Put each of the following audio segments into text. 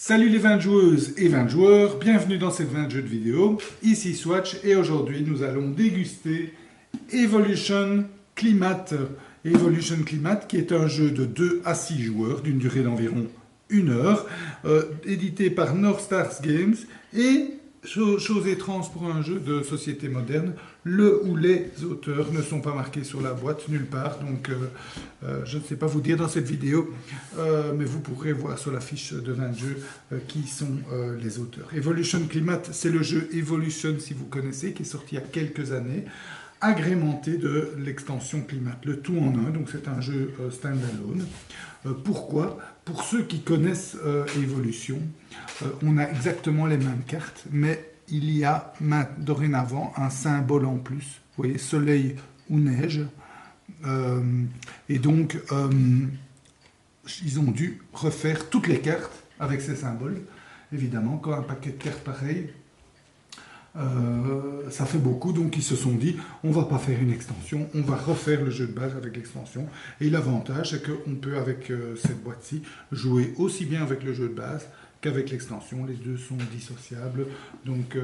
Salut les 20 joueuses et 20 joueurs, bienvenue dans cette 20 jeux de vidéo. Ici Swatch et aujourd'hui nous allons déguster Evolution Climate. Evolution Climate qui est un jeu de 2 à 6 joueurs d'une durée d'environ 1 heure, édité par North Stars Games et chose étrange pour un jeu de société moderne, le ou les auteurs ne sont pas marqués sur la boîte nulle part, donc je ne sais pas vous dire dans cette vidéo, mais vous pourrez voir sur la fiche de 20 jeux qui sont les auteurs. Evolution Climate, c'est le jeu Evolution, si vous connaissez, qui est sorti il y a quelques années, agrémenté de l'extension Climate, le tout en un, donc c'est un jeu standalone. Pourquoi? Pour ceux qui connaissent Evolution, on a exactement les mêmes cartes, mais il y a dorénavant un symbole en plus. Vous voyez, soleil ou neige. Et donc, ils ont dû refaire toutes les cartes avec ces symboles. Évidemment, quand un paquet de cartes pareil, ça fait beaucoup, donc ils se sont dit on va pas faire une extension, on va refaire le jeu de base avec l'extension. Et l'avantage c'est qu'on peut avec cette boîte-ci jouer aussi bien avec le jeu de base qu'avec l'extension, les deux sont dissociables, donc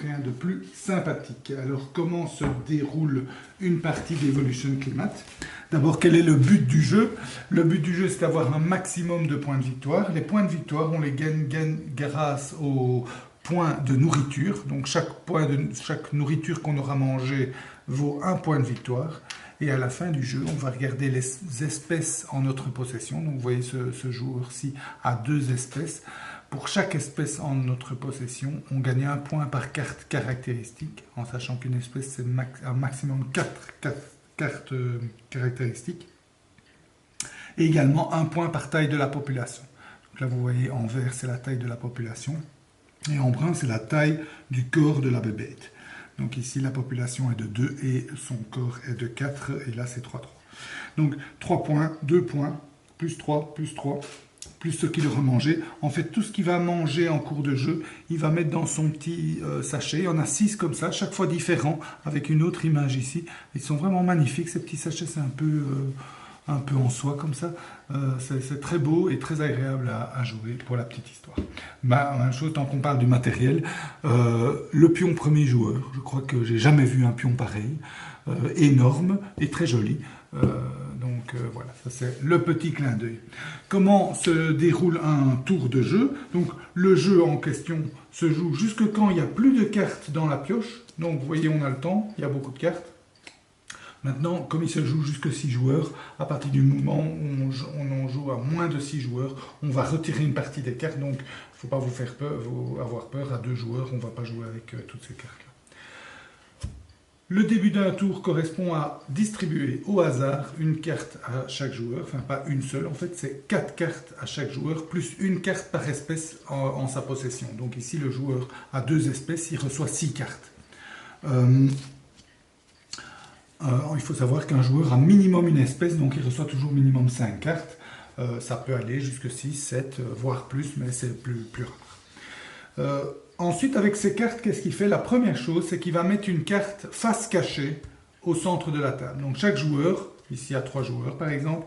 rien de plus sympathique. Alors comment se déroule une partie d'Evolution Climate? D'abord, quel est le but du jeu? Le but du jeu c'est d'avoir un maximum de points de victoire. Les points de victoire on les gagne grâce aux points de nourriture, donc chaque nourriture qu'on aura mangé vaut un point de victoire, et à la fin du jeu, on va regarder les espèces en notre possession, donc vous voyez ce joueur-ci a 2 espèces, pour chaque espèce en notre possession, on gagne un point par carte caractéristique, en sachant qu'une espèce c'est un maximum 4 cartes caractéristiques, et également un point par taille de la population. Donc là vous voyez en vert c'est la taille de la population, et en brun, c'est la taille du corps de la bébête. Donc ici, la population est de 2 et son corps est de 4. Et là, c'est 3, 3. Donc 3 points, 2 points, plus 3, plus ce qu'il aura mangé. En fait, tout ce qu'il va manger en cours de jeu, il va mettre dans son petit sachet. Il y en a 6 comme ça, chaque fois différents, avec une autre image ici. Ils sont vraiment magnifiques. Ces petits sachets, c'est un peu en soi comme ça. C'est très beau et très agréable à jouer pour la petite histoire. Même chose, tant qu'on parle du matériel, le pion premier joueur, je crois que j'ai jamais vu un pion pareil, énorme et très joli. Donc voilà, ça c'est le petit clin d'œil. Comment se déroule un tour de jeu? Donc le jeu en question se joue jusque quand il n'y a plus de cartes dans la pioche. Donc vous voyez, on a le temps, il y a beaucoup de cartes. Maintenant, comme il se joue jusque 6 joueurs, à partir du moment où on en joue à moins de 6 joueurs, on va retirer une partie des cartes. Donc, il ne faut pas vous faire peur, avoir peur. À 2 joueurs, on ne va pas jouer avec toutes ces cartes-là. Le début d'un tour correspond à distribuer au hasard une carte à chaque joueur. Enfin, pas une seule. En fait, c'est 4 cartes à chaque joueur, plus une carte par espèce en sa possession. Donc ici, le joueur a 2 espèces, il reçoit 6 cartes. Il faut savoir qu'un joueur a minimum une espèce, donc il reçoit toujours minimum 5 cartes. Ça peut aller jusqu'à 6, 7, voire plus, mais c'est plus rare. Ensuite, avec ces cartes, qu'est-ce qu'il fait? La première chose, c'est qu'il va mettre une carte face cachée au centre de la table. Donc chaque joueur, ici il y a 3 joueurs par exemple,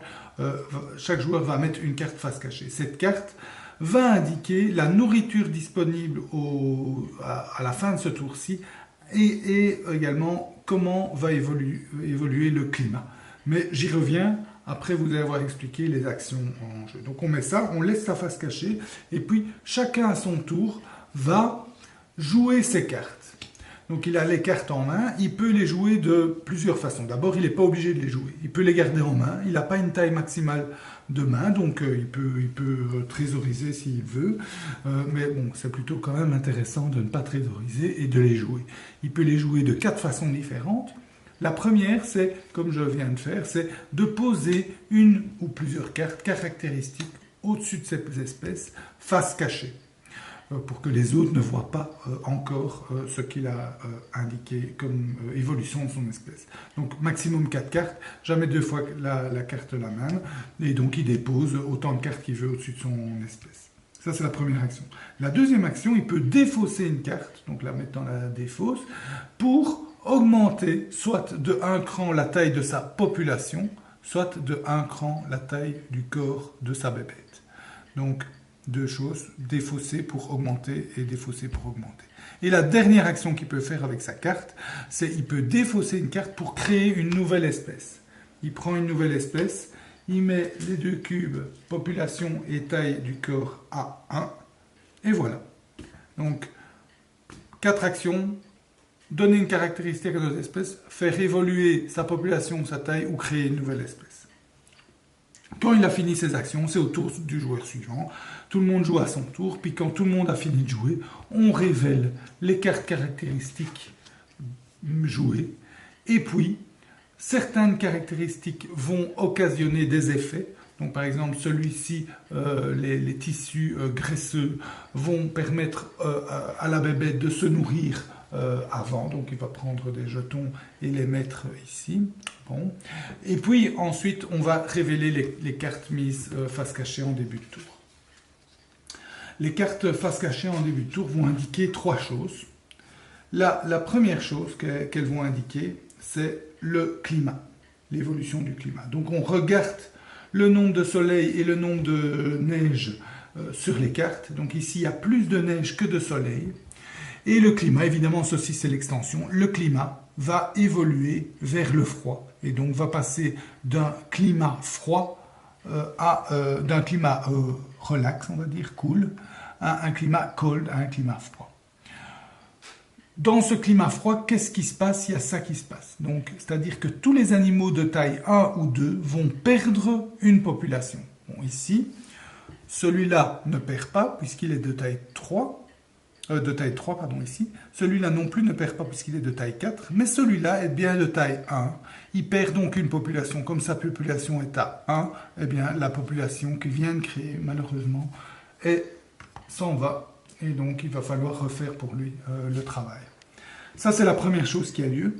chaque joueur va mettre une carte face cachée. Cette carte va indiquer la nourriture disponible à la fin de ce tour-ci, et également comment va évoluer le climat. Mais j'y reviens après vous avoir expliqué les actions en jeu. Donc on met ça, on laisse sa face cachée, et puis chacun à son tour va jouer ses cartes. Donc il a les cartes en main, il peut les jouer de plusieurs façons. D'abord, il n'est pas obligé de les jouer. Il peut les garder en main, il n'a pas une taille maximale de main, donc il peut trésoriser s'il veut. Mais bon, c'est plutôt quand même intéressant de ne pas trésoriser et de les jouer. Il peut les jouer de 4 façons différentes. La première, c'est, comme je viens de faire, c'est de poser une ou plusieurs cartes caractéristiques au-dessus de ces espèces, face cachée, pour que les autres ne voient pas encore ce qu'il a indiqué comme évolution de son espèce. Donc maximum 4 cartes, jamais 2 fois la carte la même, et donc il dépose autant de cartes qu'il veut au-dessus de son espèce. Ça c'est la première action. La deuxième action, il peut défausser une carte, donc la mettre dans la défausse, pour augmenter soit de 1 cran la taille de sa population, soit de 1 cran la taille du corps de sa bébête. Donc Deux choses, défausser pour augmenter et défausser pour augmenter. Et la dernière action qu'il peut faire avec sa carte, c'est qu'il peut défausser une carte pour créer une nouvelle espèce. Il prend une nouvelle espèce, il met les deux cubes, population et taille du corps à 1, et voilà. Donc, 4 actions, donner une caractéristique à notre espèce, faire évoluer sa population, sa taille ou créer une nouvelle espèce. Quand il a fini ses actions, c'est au tour du joueur suivant. Tout le monde joue à son tour, puis quand tout le monde a fini de jouer, on révèle les cartes caractéristiques jouées. Et puis, certaines caractéristiques vont occasionner des effets. Donc, par exemple, celui-ci, les tissus graisseux vont permettre à la bébête de se nourrir avant. Donc, il va prendre des jetons et les mettre ici. Bon. Et puis, ensuite, on va révéler les cartes mises face cachée en début de tour. Les cartes face cachée en début de tour vont indiquer 3 choses. La première chose qu'elles vont indiquer, c'est le climat, l'évolution du climat. Donc, on regarde le nombre de soleil et le nombre de neige sur les cartes. Donc, ici, il y a plus de neige que de soleil. Et le climat, évidemment, ceci c'est l'extension, le climat va évoluer vers le froid. Et donc va passer d'un climat froid d'un climat relax, on va dire, cool, à un climat cold, à un climat froid. Dans ce climat froid, qu'est-ce qui se passe? Il y a ça qui se passe. Donc, c'est-à-dire que tous les animaux de taille 1 ou 2 vont perdre une population. Bon, ici, celui-là ne perd pas puisqu'il est de taille 3. De taille 3, pardon, ici. Celui-là non plus ne perd pas puisqu'il est de taille 4, mais celui-là est bien de taille 1. Il perd donc une population. Comme sa population est à 1, eh bien, la population qu'il vient de créer, malheureusement, s'en va. Et donc, il va falloir refaire pour lui le travail. Ça, c'est la première chose qui a lieu.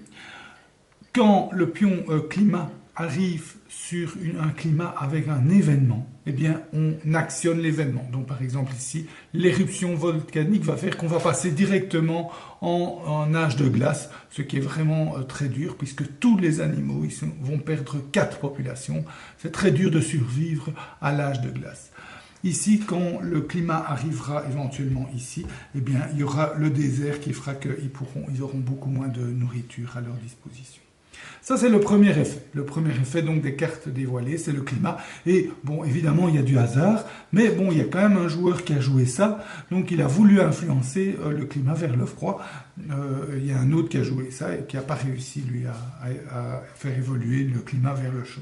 Quand le pion climat arrive sur un climat avec un événement, eh bien, on actionne l'événement. Donc, par exemple, ici, l'éruption volcanique va faire qu'on va passer directement en âge de glace, ce qui est vraiment très dur, puisque tous les animaux vont perdre 4 populations. C'est très dur de survivre à l'âge de glace. Ici, quand le climat arrivera éventuellement ici, eh bien, il y aura le désert qui fera qu'ils auront beaucoup moins de nourriture à leur disposition. Ça, c'est le premier effet. Le premier effet donc des cartes dévoilées, c'est le climat. Et bon, évidemment, il y a du hasard, mais bon, il y a quand même un joueur qui a joué ça, donc il a voulu influencer le climat vers le froid. Il y a un autre qui a joué ça et qui n'a pas réussi, lui, à faire évoluer le climat vers le chaud.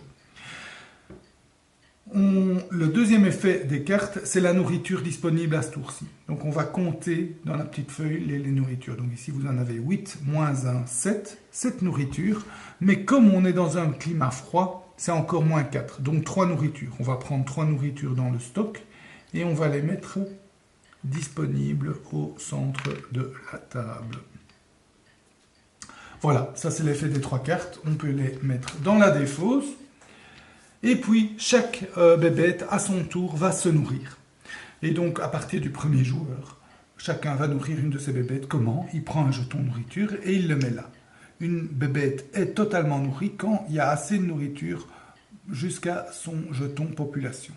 Le deuxième effet des cartes, c'est la nourriture disponible à ce tour-ci. Donc on va compter dans la petite feuille les nourritures. Donc ici vous en avez 8, moins 1, 7 nourritures. Mais comme on est dans un climat froid, c'est encore moins 4. Donc 3 nourritures. On va prendre 3 nourritures dans le stock et on va les mettre disponibles au centre de la table. Voilà, ça c'est l'effet des 3 cartes. On peut les mettre dans la défausse. Et puis, chaque bébête, à son tour, va se nourrir. Et donc, à partir du premier joueur, chacun va nourrir une de ses bébêtes. Comment? Il prend un jeton nourriture et il le met là. Une bébête est totalement nourrie quand il y a assez de nourriture jusqu'à son jeton population.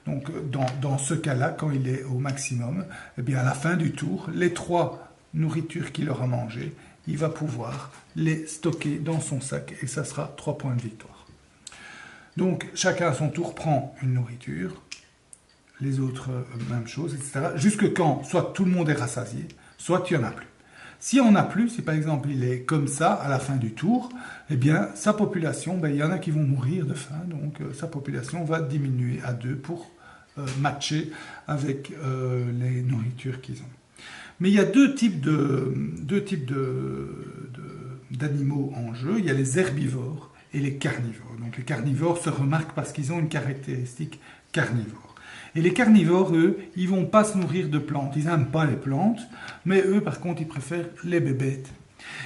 Donc, dans ce cas-là, quand il est au maximum, eh bien, à la fin du tour, les 3 nourritures qu'il aura mangées, il va pouvoir les stocker dans son sac et ça sera 3 points de victoire. Donc, chacun à son tour prend une nourriture, les autres, même chose, etc. Jusque quand, soit tout le monde est rassasié, soit il n'y en a plus. Si on n'a plus, si par exemple il est comme ça à la fin du tour, eh bien, sa population, il y en a qui vont mourir de faim, donc sa population va diminuer à 2 pour matcher avec les nourritures qu'ils ont. Mais il y a deux types d'animaux en jeu. Il y a les herbivores et les carnivores. Donc les carnivores se remarquent parce qu'ils ont une caractéristique carnivore. Et les carnivores, eux, ils ne vont pas se nourrir de plantes. Ils n'aiment pas les plantes, mais eux, par contre, ils préfèrent les bébêtes.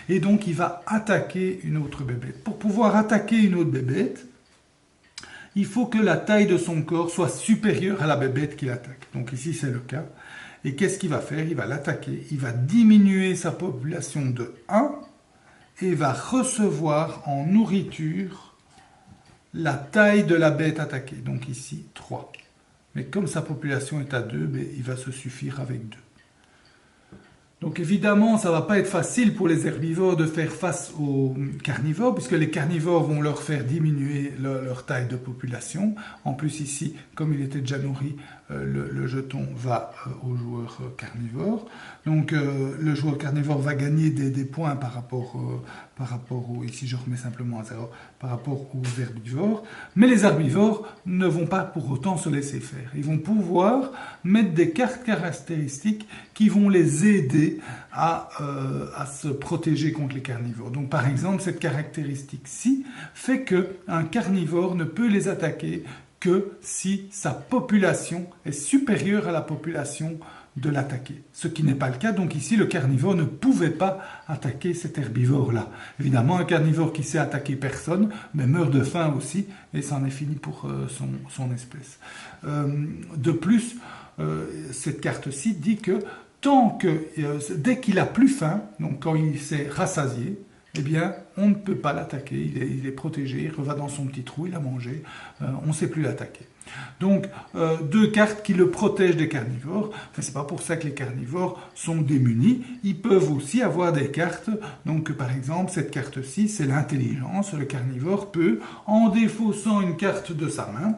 Et donc, il va attaquer une autre bébête. Pour pouvoir attaquer une autre bébête, il faut que la taille de son corps soit supérieure à la bébête qu'il attaque. Donc ici, c'est le cas. Et qu'est-ce qu'il va faire? Il va l'attaquer. Il va diminuer sa population de 1 et va recevoir en nourriture la taille de la bête attaquée. Donc ici, 3. Mais comme sa population est à 2, ben, il va se suffire avec 2. Donc évidemment, ça ne va pas être facile pour les herbivores de faire face aux carnivores, puisque les carnivores vont leur faire diminuer leur taille de population. En plus ici, comme il était déjà nourri, le jeton va au joueur carnivore. Donc le joueur carnivore va gagner des points par rapport aux, ici je remets simplement à 0, par rapport aux herbivores. Mais les herbivores ne vont pas pour autant se laisser faire. Ils vont pouvoir mettre des cartes caractéristiques qui vont les aider à se protéger contre les carnivores. Donc par exemple, cette caractéristique-ci fait qu'un carnivore ne peut les attaquer que si sa population est supérieure à la population de l'attaquer. Ce qui n'est pas le cas, donc ici le carnivore ne pouvait pas attaquer cet herbivore-là. Évidemment, un carnivore qui sait attaquer personne, mais meurt de faim aussi, et c'en est fini pour son espèce. De plus, cette carte-ci dit que dès qu'il a plus faim, donc quand il s'est rassasié, eh bien, on ne peut pas l'attaquer, il est protégé, il va dans son petit trou, il a mangé, on ne sait plus l'attaquer. Donc, 2 cartes qui le protègent des carnivores, mais ce n'est pas pour ça que les carnivores sont démunis, ils peuvent aussi avoir des cartes, donc par exemple, cette carte-ci, c'est l'intelligence, le carnivore peut, en défaussant une carte de sa main,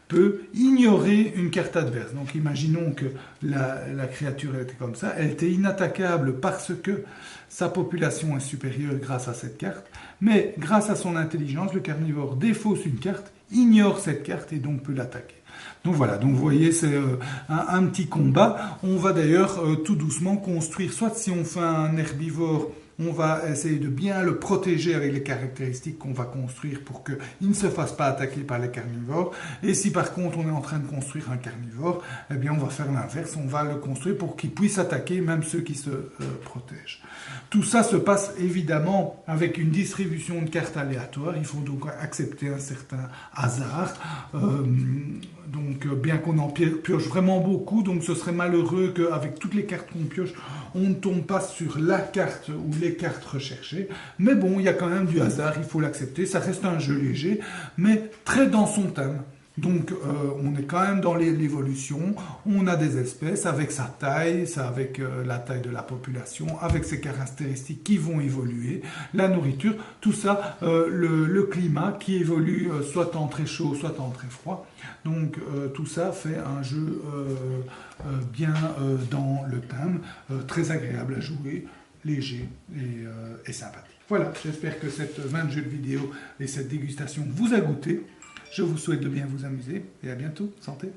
peut ignorer une carte adverse. Donc imaginons que la créature était comme ça, elle était inattaquable parce que sa population est supérieure grâce à cette carte, mais grâce à son intelligence, le carnivore défausse une carte, ignore cette carte et donc peut l'attaquer. Donc voilà, donc vous voyez, c'est un petit combat. On va d'ailleurs tout doucement construire, soit si on fait un herbivore, on va essayer de bien le protéger avec les caractéristiques qu'on va construire pour qu'il ne se fasse pas attaquer par les carnivores. Et si par contre on est en train de construire un carnivore, eh bien on va faire l'inverse, on va le construire pour qu'il puisse attaquer même ceux qui se protègent. Tout ça se passe évidemment avec une distribution de cartes aléatoires, il faut donc accepter un certain hasard. Donc bien qu'on en pioche vraiment beaucoup, donc ce serait malheureux qu'avec toutes les cartes qu'on pioche, on ne tombe pas sur la carte ou les cartes recherchées. Mais bon, il y a quand même du hasard, il faut l'accepter, ça reste un jeu léger, mais très dans son thème. Donc on est quand même dans l'évolution, on a des espèces avec sa taille, avec la taille de la population, avec ses caractéristiques qui vont évoluer, la nourriture, tout ça, le climat qui évolue soit en très chaud, soit en très froid. Donc tout ça fait un jeu bien dans le thème, très agréable à jouer, léger et sympathique. Voilà, j'espère que cette 20 jeux de vidéo et cette dégustation vous a goûté. Je vous souhaite de bien vous amuser et à bientôt. Santé!